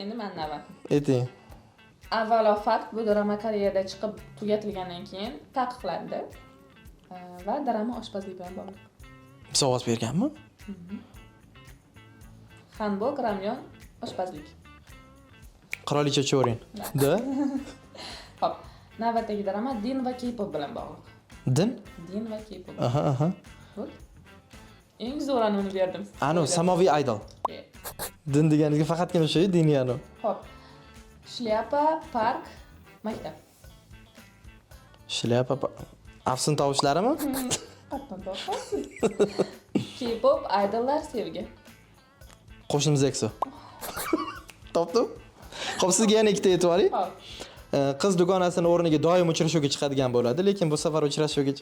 Endi men navbat. Ayting. Avvalo fakt, bu drama Koreyada chiqib tugatilgandan keyin taqiqlandi. Va drama oshpazlik bilan bog'liq. Savol berganmi? Hanbok, ramyon, oshpazlik. Qirolicha Chorin. Da? Hop, navbatdagi drama din va K-pop bilan bog'liq. Din? Din va K-pop. Aha. Bo'ldi. Eng zo'rini uni berdim. Anu, samoviy idol. Din deganingizga faqatgina shu, din yana. Hop. Shlyapa, park, maktab. Shlyapa. Afsun tovushlarimi? Qatdan topasiz. K-pop, idollar, sevgi. Qo'shnimiz Exo. Topdim. Xo'p, sizga yana ikkita e'tiboring. Hop. Qiz dugonasini o'rniga doim uchrashuvga chiqadigan bo'ladi, lekin bu safar uchrashuvga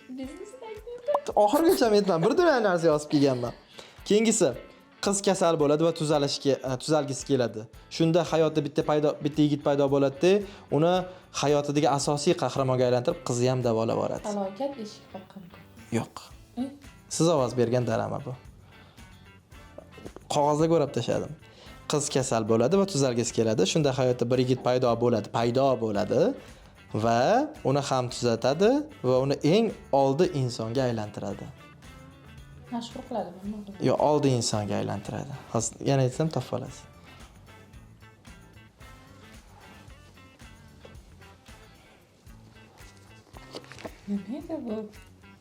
oxirigacha aytmam, birdan narsa yozib kelganman. Keyingisi, qiz kasal bo'ladi va tuzalgisi keladi. Shunda hayotda bitta yigit paydo bo'ladi-da, uni hayotidagi asosiy qahramonga aylantirib, qizni ham davolab boradi. Falokat eshik qoqqan. Yo'q. Siz ovoz bergan drama bu. Qog'ozga ko'rib tashladim. Qiz kasal bo'ladi va tuzalgisi keladi. Shunda hayotda bir yigit paydo bo'ladi va uni ham tuzatadi va uni eng oldi insonga aylantiradi. Mashhur qiladimi? Yo, oldi insonga aylantiradi. Hozir yana aytsam topib olasiz. Nima edi bu?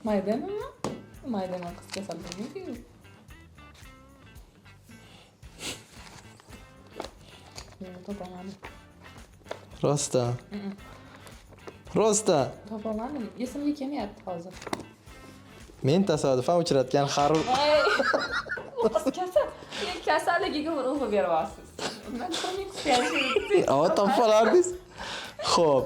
Maydami? Maydami qiz kasal bo'lmaydi-ku. Topolmadim. Rostdan. Rostdan. Topolmadim. Esimga kelmayapti hozir. Men tasodifan uchratgan xarul. Qiz kasal. Kasalligiga urg'u beryapsiz. Nima ko'mik siyosiy. Topib olardingiz. Xo'p.